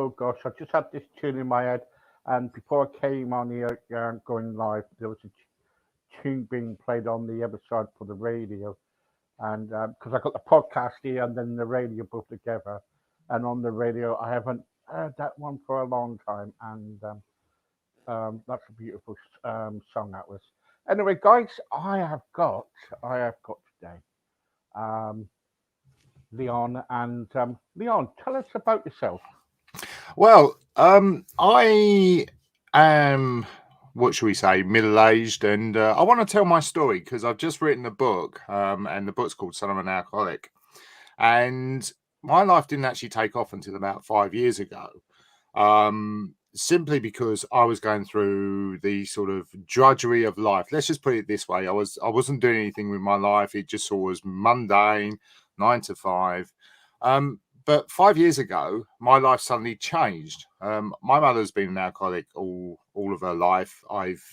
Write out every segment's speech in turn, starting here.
oh gosh, I just had this tune in my head, and before I came on here going live, there was a tune being played on the other side for the radio, and because I got the podcast here and then the radio both together, and on the radio I haven't heard that one for a long time, and that's a beautiful song that was. Anyway, guys, I have got today. Um, Leon and Leon, tell us about yourself. Well, I am, what should we say, middle-aged, and I want to tell my story because I've just written a book, and the book's called Son of an Alcoholic. And my life didn't actually take off until about 5 years ago, simply because I was going through the sort of drudgery of life. Let's just put it this way: I wasn't doing anything with my life. It just was mundane, 9 to 5. But 5 years ago, my life suddenly changed. My mother's been an alcoholic all of her life. I've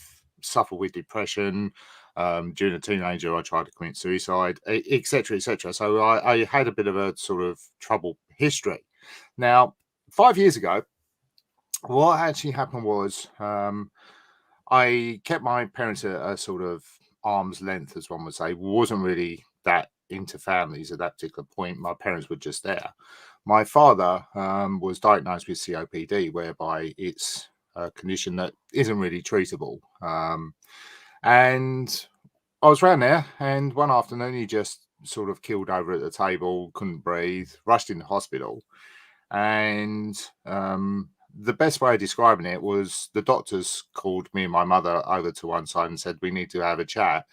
suffered with depression. During a teenager, I tried to commit suicide, etc., etc. So I had a bit of a sort of troubled history. Now, 5 years ago, what actually happened was I kept my parents at a sort of arm's length, as one would say. Wasn't really that into families at that particular point. My parents were just there. My father was diagnosed with COPD, whereby it's a condition that isn't really treatable. And I was around there, and one afternoon he just sort of killed over at the table, couldn't breathe, rushed into hospital. And the best way of describing it was the doctors called me and my mother over to one side and said, we need to have a chat.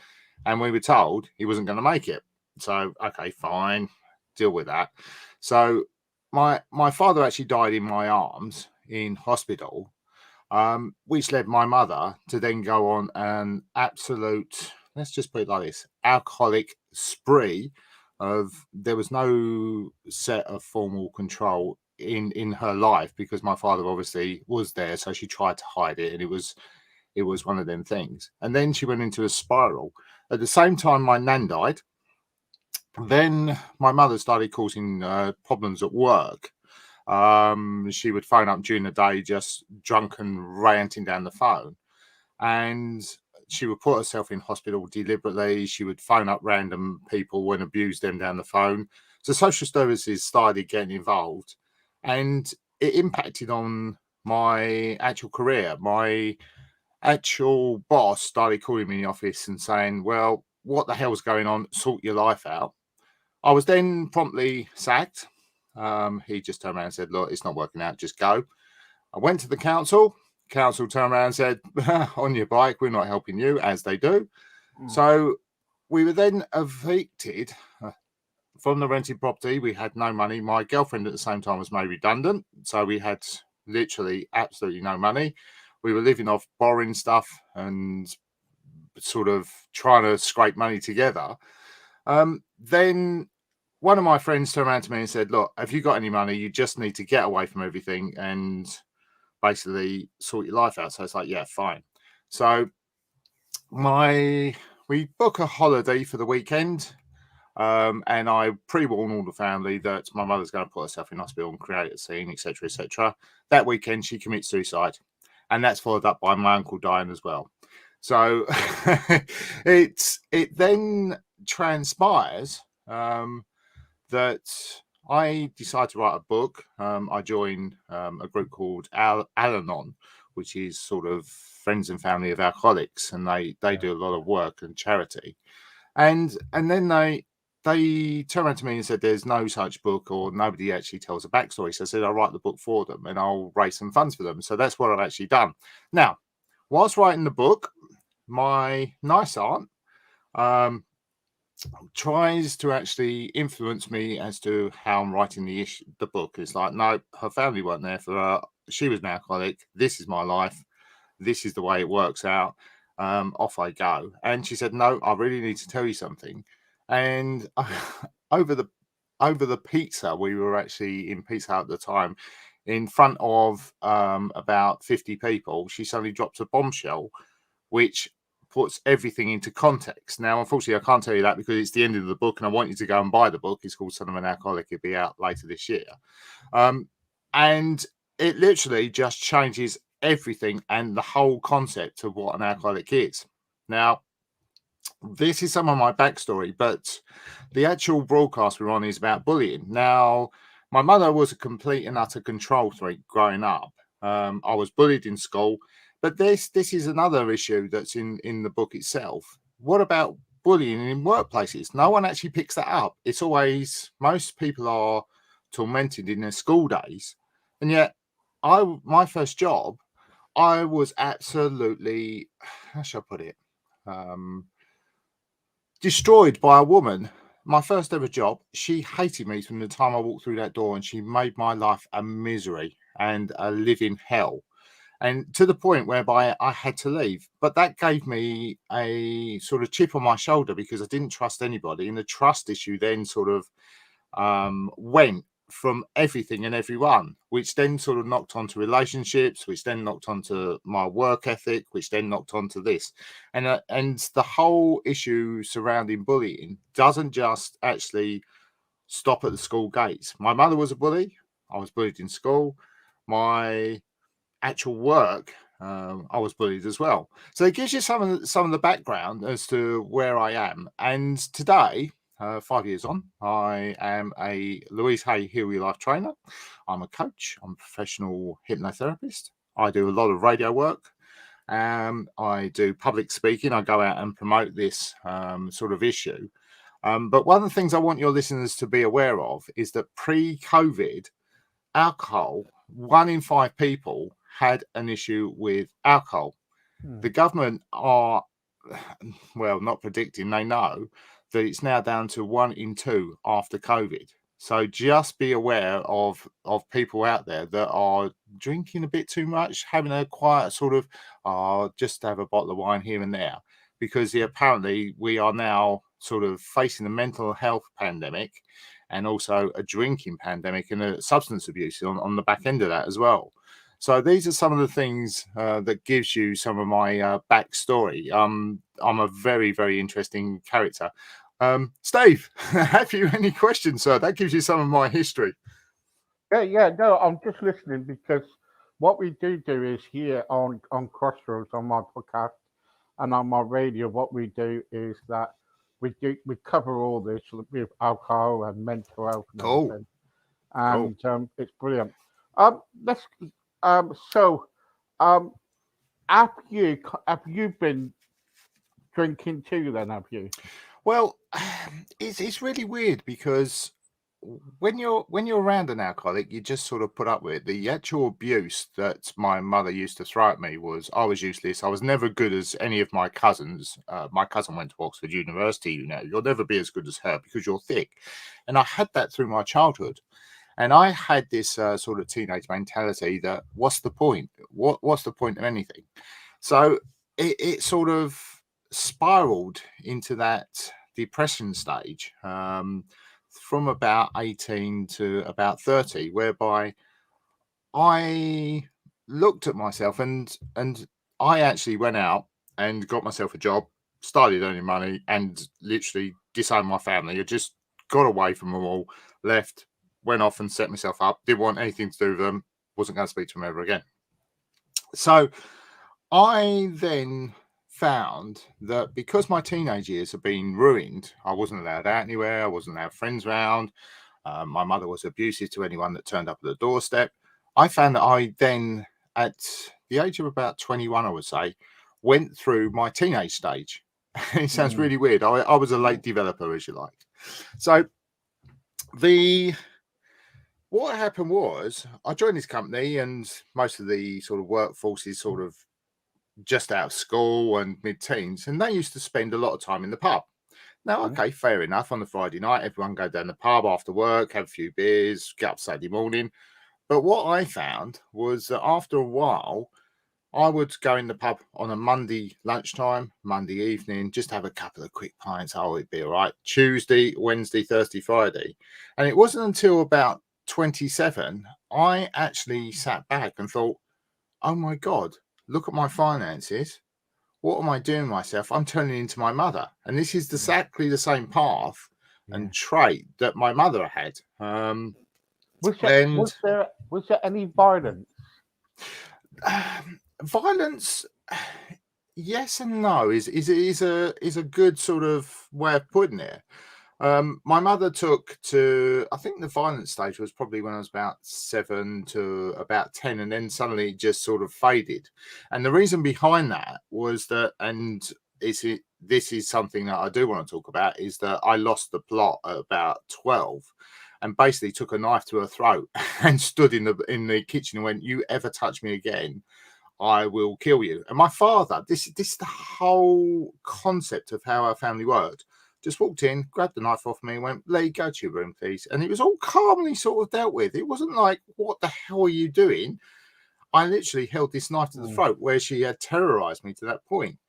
And we were told he wasn't going to make it. So, okay, fine, deal with that. So my father actually died in my arms in hospital, which led my mother to then go on an absolute, let's just put it like this, alcoholic spree of, there was no set of formal control in her life because my father obviously was there, so she tried to hide it, and it was one of them things. And then she went into a spiral. At the same time, my nan died. Then my mother started causing problems at work. She would phone up during the day just drunk and ranting down the phone, and she would put herself in hospital deliberately. She would phone up random people and abuse them down the phone. So social services started getting involved, and it impacted on my actual career. My actual boss started calling me in the office and saying, well, what the hell's going on? Sort your life out. I was then promptly sacked. He just turned around and said, look, it's not working out, just go. I went to the council. Council turned around and said, on your bike, we're not helping you, as they do. So we were then evicted from the rented property. We had no money. My girlfriend at the same time was made redundant. So we had literally absolutely no money. We were living off borrowing stuff and sort of trying to scrape money together. Then one of my friends turned around to me and said, look, have you got any money? You just need to get away from everything and basically sort your life out. So it's like, yeah, fine. So we book a holiday for the weekend. And I pre-warn all the family that my mother's going to put herself in hospital and create a scene, etc., etc. That weekend, she commits suicide. And that's followed up by my uncle dying as well. So it then transpires that I decided to write a book. I joined a group called Al-Anon, which is sort of friends and family of alcoholics, and they do a lot of work and charity. And then they turned around to me and said, there's no such book, or nobody actually tells a backstory. So I said, I'll write the book for them and I'll raise some funds for them. So that's what I've actually done. Now, whilst writing the book, my nice aunt tries to actually influence me as to how I'm writing the book. It's like, no, her family weren't there for her. She was an alcoholic. This is my life. This is the way it works out. Off I go. And she said, no, I really need to tell you something. And over the pizza, we were actually in Pizza Hut at the time, in front of about 50 people, she suddenly drops a bombshell, which puts everything into context. Now, unfortunately, I can't tell you that because it's the end of the book, and I want you to go and buy the book. It's called Son of an Alcoholic. It'll be out later this year. And it literally just changes everything and the whole concept of what an alcoholic is. Now, this is some of my backstory, but the actual broadcast we're on is about bullying. Now, my mother was a complete and utter control freak growing up. I was bullied in school, but this is another issue that's in the book itself. What about bullying in workplaces? No one actually picks that up. It's always, most people are tormented in their school days, and yet my first job, I was absolutely, how shall I put it? Destroyed by a woman. My first ever job, she hated me from the time I walked through that door, and she made my life a misery and a living hell. And to the point whereby I had to leave. But that gave me a sort of chip on my shoulder because I didn't trust anybody. And the trust issue then sort of went from everything and everyone, which then sort of knocked onto relationships, which then knocked onto my work ethic, which then knocked onto this. And the whole issue surrounding bullying doesn't just actually stop at the school gates. My mother was a bully. I was bullied in school. My actual work, I was bullied as well. So it gives you some of the background as to where I am. And today, 5 years on, I am a Louise Hay Heal Your Life trainer. I'm a coach. I'm a professional hypnotherapist. I do a lot of radio work. I do public speaking. I go out and promote this sort of issue. But one of the things I want your listeners to be aware of is that pre-COVID, alcohol, 1 in 5 people had an issue with alcohol. The government are, well, not predicting, they know that it's now down to 1 in 2 after COVID. So just be aware of people out there that are drinking a bit too much, having a quiet sort of, just have a bottle of wine here and there, because apparently we are now sort of facing a mental health pandemic and also a drinking pandemic and a substance abuse on the back end of that as well. So these are some of the things that gives you some of my backstory. I'm a very, very interesting character. Steve, have you any questions, sir? That gives you some of my history. Yeah. No, I'm just listening because what we do is here on Crossroads on my podcast and on my radio. What we do is that we cover all this with alcohol and mental health and Cool. everything, and it's brilliant. Let's so have you been drinking too? Then have you? Well, it's really weird because when you're around an alcoholic, you just sort of put up with it. The actual abuse that my mother used to throw at me was I was useless. I was never good as any of my cousins. My cousin went to Oxford University. You'll never be as good as her because you're thick. And I had that through my childhood. And I had this sort of teenage mentality that what's the point? What's the point of anything? So it sort of spiraled into that depression stage from about 18 to about 30, whereby I looked at myself and I actually went out and got myself a job, started earning money, and literally disowned my family. I just got away from them all, left, went off and set myself up, didn't want anything to do with them, wasn't going to speak to them ever again. So I then found that because my teenage years have been ruined, I wasn't allowed out anywhere, I wasn't allowed friends around, my mother was abusive to anyone that turned up at the doorstep. I found that I then, at the age of about 21, I would say, went through my teenage stage. It sounds really weird. I was a late developer, as you like. So what happened was I joined this company, and most of the sort of workforce is sort of just out of school and mid-teens, and they used to spend a lot of time in the pub. Now, okay, fair enough. On the Friday night, everyone go down the pub after work, have a few beers, get up Saturday morning. But what I found was that after a while, I would go in the pub on a Monday lunchtime, Monday evening, just have a couple of quick pints. Oh, it'd be all right. Tuesday, Wednesday, Thursday, Friday. And it wasn't until about 27, I actually sat back and thought, oh my God, look at my finances. What am I doing myself? I'm turning into my mother. And this is exactly the same path and trait that my mother had. Was there any violence Violence, yes and no, is a good sort of way of putting it. My mother took to, I think the violent stage was probably when I was about 7 to about 10, and then suddenly it just sort of faded. And the reason behind that was that, and this is something that I do want to talk about, is that I lost the plot at about 12 and basically took a knife to her throat and stood in the kitchen and went, "You ever touch me again, I will kill you." And my father, this is the whole concept of how our family worked. Just walked in, grabbed the knife off me, and went, "Lee, go to your room, please." And it was all calmly sort of dealt with. It wasn't like, "What the hell are you doing?" I literally held this knife to the throat where she had terrorized me to that point.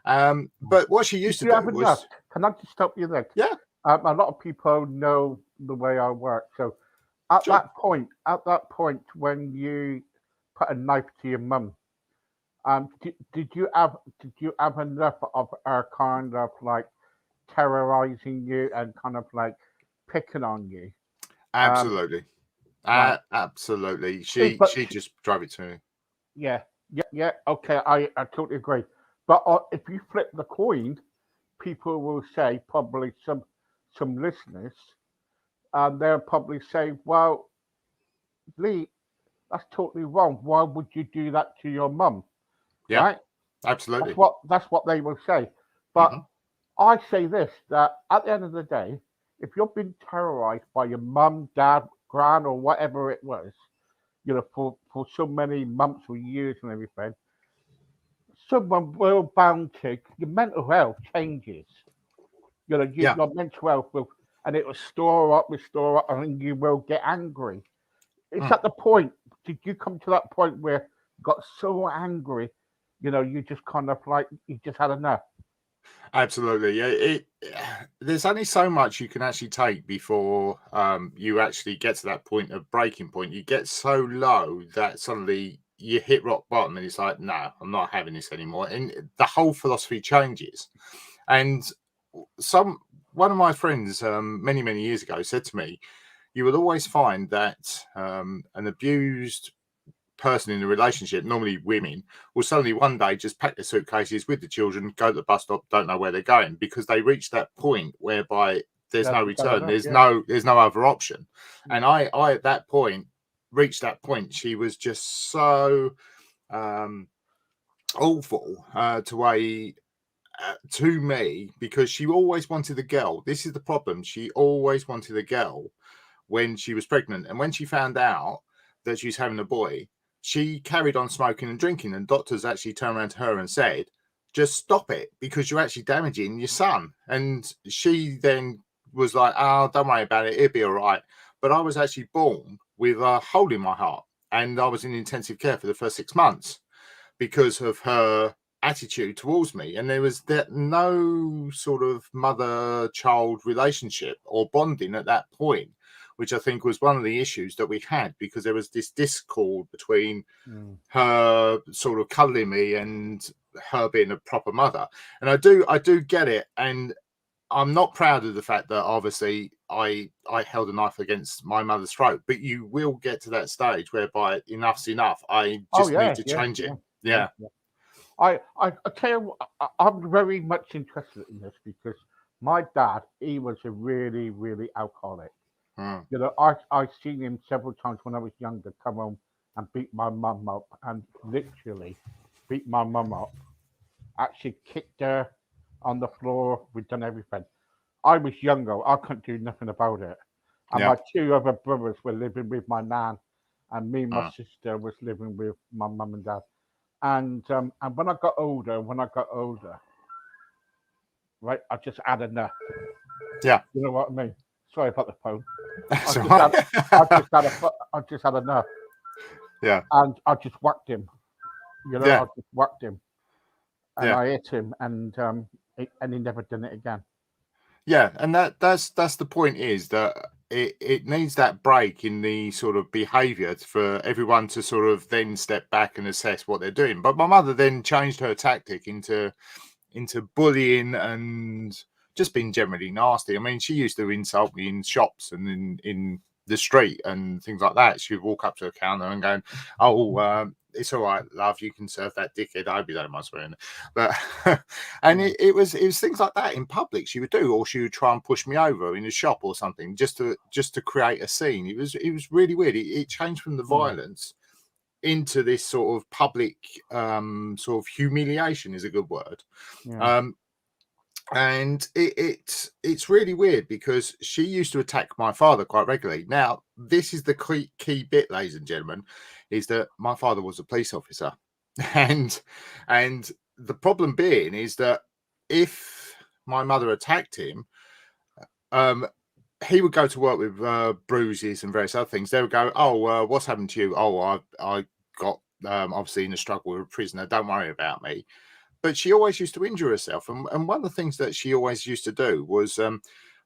But what she used to you have do enough? was, Can I just stop you there? yeah, A lot of people know the way I work. So at sure, that point when you put a knife to your mum, did you have enough of her kind of like terrorizing you and kind of like picking on you? Um, absolutely, right. absolutely. See, She just drove it to me. yeah, yeah. Okay, I totally agree. But if you flip the coin, people will say probably some listeners, they'll probably say, "Well, Lee, that's totally wrong. Why would you do that to your mum?" Yeah, Right? absolutely. That's what they will say. But Hmm. I say this that at the end of the day, if you've been terrorized by your mum, dad, gran, or whatever it was, for so many months or years and everything, someone will bound to your mental health changes. Yeah, Your mental health will, and it will store up, and you will get angry. It's mm, at the point. Did you come to that point where you got so angry, you just kind of like you just had enough? absolutely. Yeah, there's only so much you can actually take before you actually get to that point of breaking point. You get so low that suddenly you hit rock bottom, and it's like, no, I'm not having this anymore. And the whole philosophy changes. And some one of my friends, many years ago, said to me, "You will always find that an abused person in a relationship, normally women, will suddenly one day just pack their suitcases with the children, go to the bus stop, don't know where they're going, because they reach that point whereby there's Yeah, no just had return, enough. there's Yeah, no other option." yeah, And I at that point reached that point. She was just so um awful to me, because she always wanted a girl. This is the problem. She always wanted a girl when she was pregnant. And when she found out that she was having a boy, she carried on smoking and drinking. And doctors actually turned around to her and said, "Just stop it, because you're actually damaging your son." And she then was like, "Oh, don't worry about it. It'll be all right." But I was actually born with a hole in my heart. And I was in intensive care for the first 6 months because of her attitude towards me. And there was no sort of mother child relationship or bonding at that point, which I think was one of the issues that we had, because there was this discord between mm, her sort of cuddling me and her being a proper mother. And I do get it. And I'm not proud of the fact that obviously I held a knife against my mother's throat, but you will get to that stage whereby enough's enough. I oh just need yeah, to yeah, change it. yeah, yeah, Yeah. yeah. I tell you, I'm very much interested in this because my dad, he was a really, really alcoholic. Mm. I seen him several times when I was younger come home and beat my mum up, and literally beat my mum up. Actually kicked her on the floor. We'd done everything. I was younger. I couldn't do nothing about it. And Yeah. my two other brothers were living with my nan, and me and my Mm. sister was living with my mum and dad. And when I got older, right, I just had enough. Yeah. You know what I mean? Sorry about the phone. I That's all just had, right. I just had enough, Yeah. and I just whacked him. Yeah. I just whacked him, and Yeah. I hit him, and he never done it again. Yeah. And that's the point, is that it needs that break in the sort of behavior for everyone to sort of then step back and assess what they're doing. But my mother then changed her tactic into bullying and just being generally nasty. I mean, she used to insult me in shops and in the street and things like that. She would walk up to a counter and go, "Oh, it's all right, love, you can serve that dickhead. I hope you don't mind swearing. But and it was things like that in public she would do, or she would try and push me over in a shop or something just to create a scene. It was really weird. It changed from the violence into this sort of public sort of humiliation is a good word. And it's really weird because she used to attack my father quite regularly. Now, this is the key bit, ladies and gentlemen, is that my father was a police officer. And the problem being is that if my mother attacked him, he would go to work with bruises and various other things. They would go, oh, what's happened to you? Oh, I got obviously in a struggle with a prisoner. Don't worry about me. But she always used to injure herself. And one of the things that she always used to do was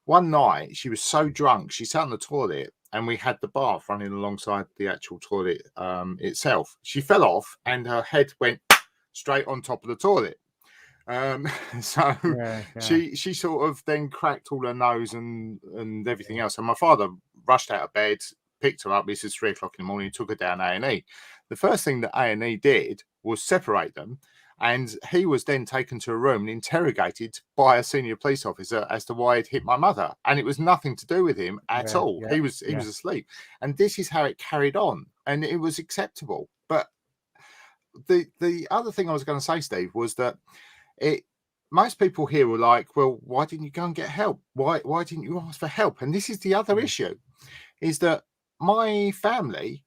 one night she was so drunk, she sat on the toilet and we had the bath running alongside the actual toilet itself. She fell off and her head went straight on top of the toilet. So she sort of then cracked all her nose and everything else. And my father rushed out of bed, picked her up. This is 3 o'clock in the morning, took her down A&E. The first thing that A&E did was separate them. And he was then taken to a room and interrogated by a senior police officer as to why he'd hit my mother. And it was nothing to do with him at all. He was asleep. And this is how it carried on. And it was acceptable. But the other thing I was going to say, Steve, was that most people here were like, well, why didn't you go and get help? Why didn't you ask for help? And this is the other issue, is that my family,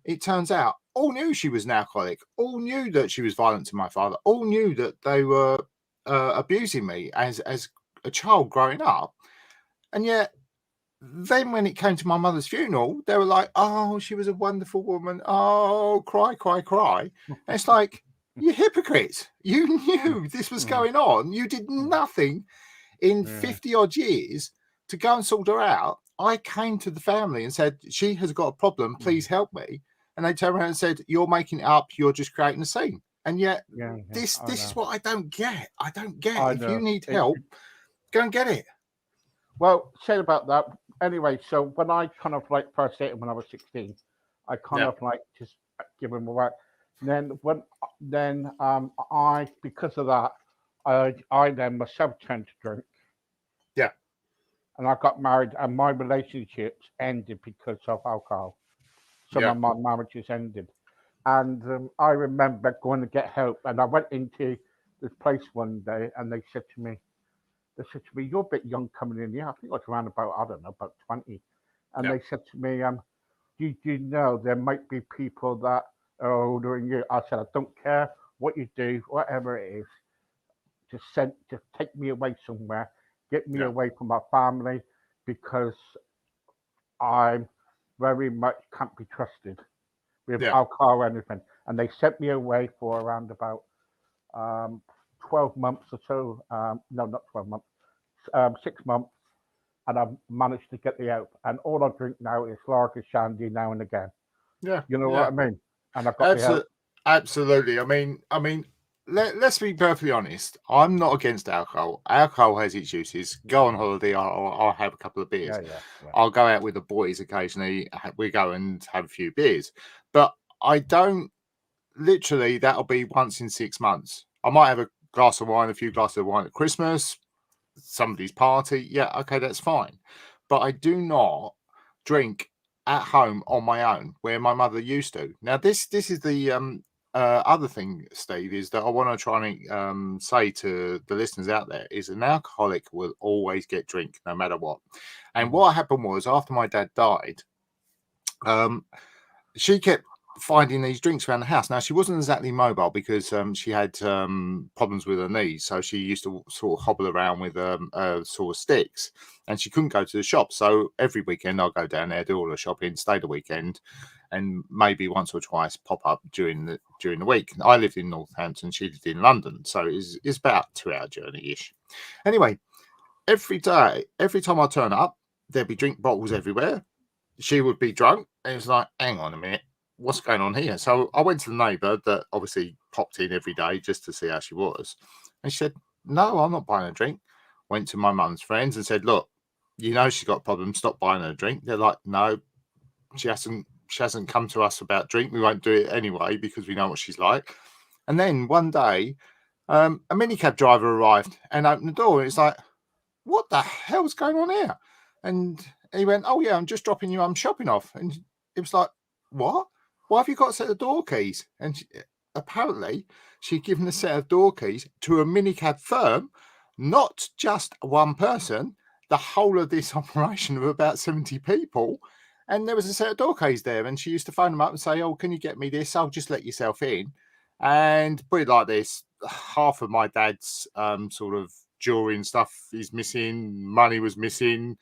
it turns out, all knew she was an alcoholic, all knew that she was violent to my father, all knew that they were abusing me as a child growing up. And yet then when it came to my mother's funeral, they were like, oh, she was a wonderful woman. Oh, cry, cry, cry. And it's like, you hypocrites. You knew this was going on. You did nothing in 50 odd years to go and sort her out. I came to the family and said, she has got a problem. Please help me. And they turned around and said, you're making it up. You're just creating a scene. And yet this is what I don't get. I don't get. If you need help, go and get it. Well, said about that. Anyway, so when I kind of like first dated when I was 16, I kind of like just give him away. Then I, because of that, I then myself turned to drink. Yeah. And I got married, and my relationships ended because of alcohol. Some of my marriages ended. And I remember going to get help, and I went into this place one day, and they said to me, you're a bit young coming in here. I think I was around about, I don't know, about 20. And they said to me, do you know there might be people that are older than you? I said, I don't care what you do, whatever it is, just take me away somewhere, get me away from my family, because I'm very much can't be trusted with alcohol or anything. And they sent me away for around about 12 months or so. No, not 12 months, 6 months. And I've managed to get the help. And all I drink now is lager shandy now and again. Yeah. You know what I mean? And I've got the help. Absolutely. I mean, let's be perfectly honest. I'm not against alcohol. Alcohol has its uses. Go on holiday, I'll have a couple of beers. Yeah. I'll go out with the boys occasionally. We go and have a few beers. But I don't, literally, that'll be once in 6 months. I might have a glass of wine, a few glasses of wine at Christmas, somebody's party. Yeah, okay, that's fine. But I do not drink at home on my own where my mother used to. Now, this is the other thing, Steve, is that I want to try and say to the listeners out there is an alcoholic will always get drink no matter what. And what happened was after my dad died, she kept finding these drinks around the house. Now, she wasn't exactly mobile because she had problems with her knees. So she used to sort of hobble around with sort of sticks, and she couldn't go to the shop. So every weekend I'll go down there, do all the shopping, stay the weekend, and maybe once or twice pop up during the week. I lived in Northampton, she lived in London. So it's about a 2-hour journey-ish. Anyway, every day, every time I turn up, there'd be drink bottles everywhere. She would be drunk. And it was like, hang on a minute. What's going on here? So I went to the neighbour that obviously popped in every day just to see how she was. And she said, no, I'm not buying a drink. Went to my mum's friends and said, look, you know she's got a problem. Stop buying her a drink. They're like, no, she hasn't she hasn't come to us about drink. We won't do it anyway because we know what she's like. And then one day, a minicab driver arrived and opened the door. And it's like, what the hell's going on here? And he went, oh, yeah, I'm just dropping you. I'm shopping off. And it was like, what? Why have you got a set of door keys? And apparently she'd given a set of door keys to a minicab firm, not just one person, the whole of this operation of about 70 people. And there was a set of door keys there. And she used to phone them up and say, oh, can you get me this? I'll just let yourself in. And put it like this, half of my dad's sort of jewelry and stuff is missing, money was missing.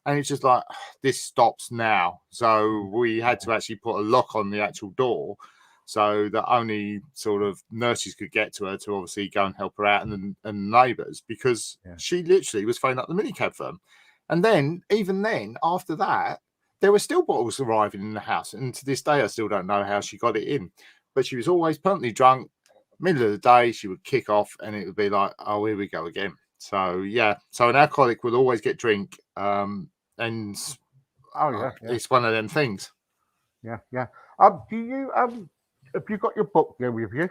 And it's just like, this stops now. So we had to actually put a lock on the actual door so that only sort of nurses could get to her to obviously go and help her out and neighbours, because she literally was phoning up the minicab firm. And then, even then, after that, there were still bottles arriving in the house. And to this day, I still don't know how she got it in. But she was always permanently drunk. Middle of the day, she would kick off and it would be like, oh, here we go again. So, yeah. So an alcoholic would always get drink. It's one of them things. Yeah. Do you have you got your book there with you?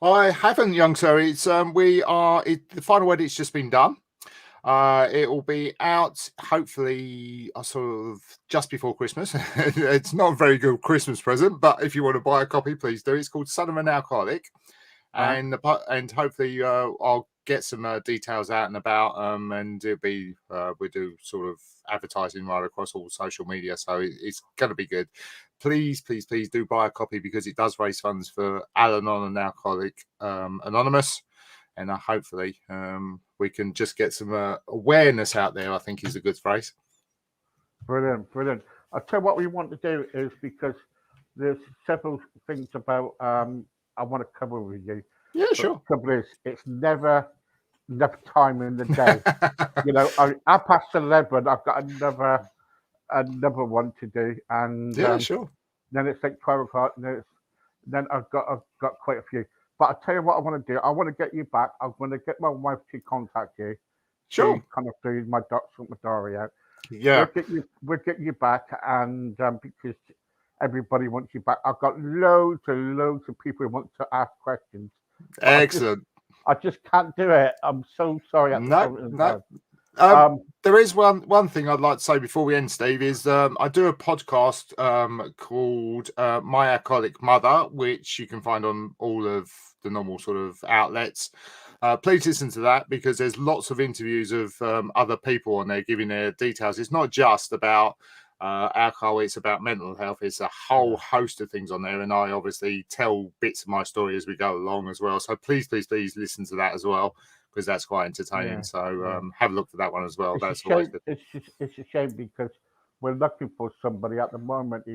I haven't, young sir. It's the final edit's just been done. It will be out hopefully sort of just before Christmas. It's not a very good Christmas present, but if you want to buy a copy, please do. It's called Son of an Alcoholic, and hopefully I'll get some details out and about, and it'll be we do sort of advertising right across all social media, so it's going to be good. Please do buy a copy because it does raise funds for Al-Anon and Alcoholic Anonymous. And hopefully we can just get some awareness out there, I think is a good phrase. Brilliant. I'll tell you what we want to do is, because there's several things about I want to cover with you. Yeah, sure. The trouble is, it's never enough time in the day. I past 11, I've got another one to do. And sure. Then it's like 12 o'clock, and then I've got quite a few. But I'll tell you what I want to do. I want to get you back. I'm going to get my wife to contact you. Sure. To kind of do my diary out. Yeah. We'll get you back, and because everybody wants you back. I've got loads of people who want to ask questions. Excellent. I just can't do it. I'm so sorry. No. There is one thing I'd like to say before we end, Steve, is I do a podcast called My Alcoholic Mother, which you can find on all of the normal sort of outlets. Please listen to that, because there's lots of interviews of other people on there giving their details. It's not just about alcohol, it's about mental health. It's a whole host of things on there, and I obviously tell bits of my story as we go along as well. So please listen to that as well, because that's quite entertaining. Have a look for that one as well. That's always good. It's a shame, because we're looking for somebody at the moment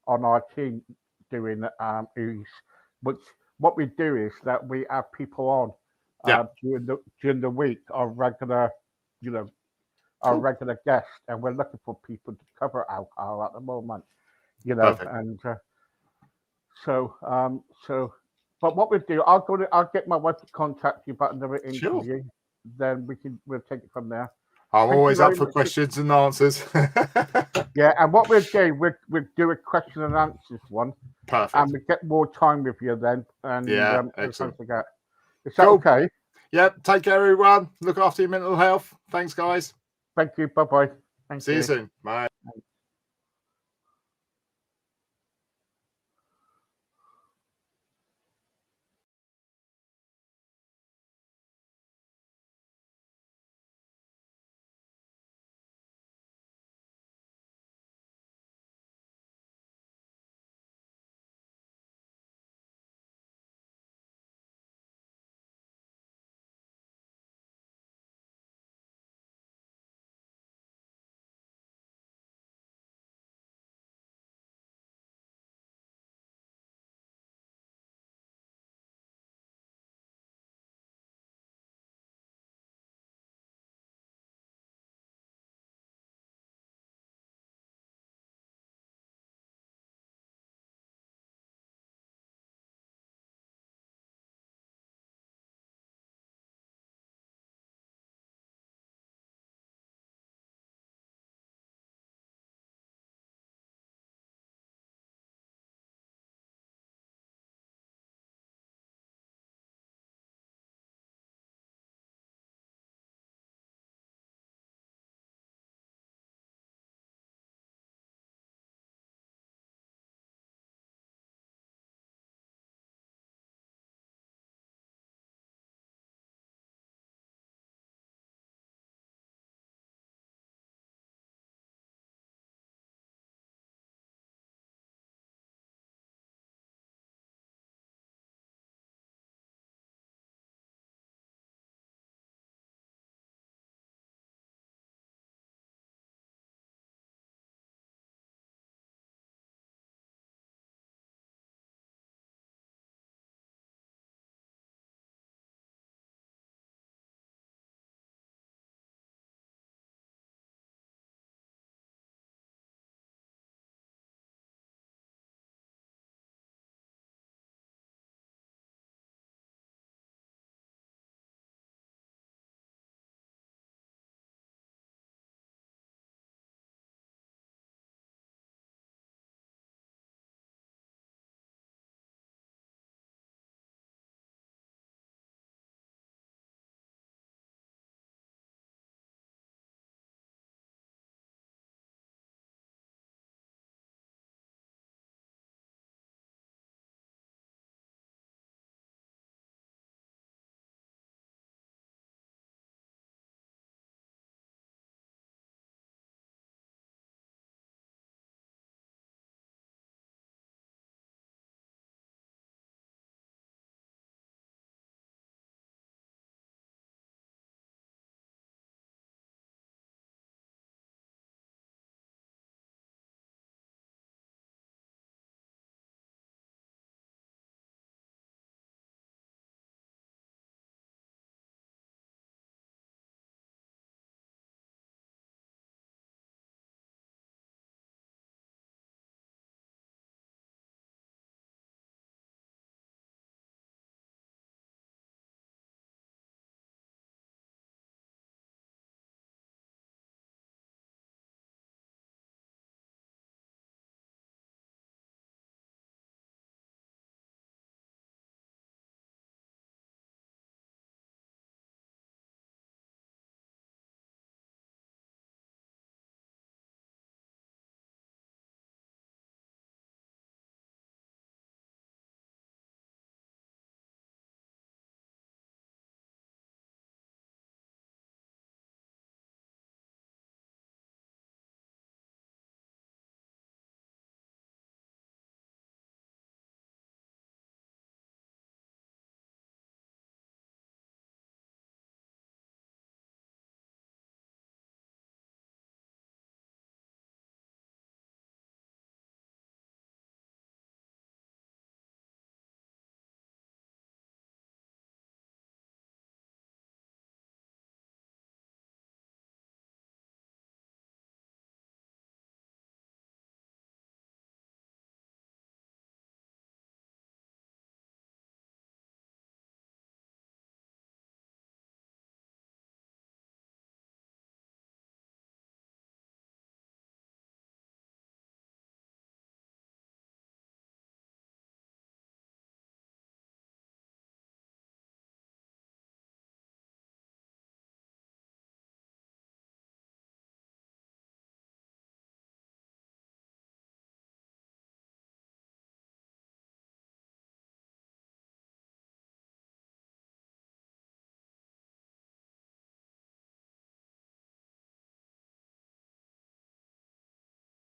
on our team doing what we do is that we have people on during the week, our regular guests, and we're looking for people to cover alcohol at the moment, Perfect. And but what we'll do, I'll get my wife to contact you about another interview. Sure. Then we'll take it from there. I'm always up for questions and answers. Yeah, and what we'll do, we'll do a question and answers one. Perfect. And we get more time with you then. And excellent. Is that okay? Yep. Take care, everyone. Look after your mental health. Thanks, guys. Thank you. Bye-bye. See you soon. Bye.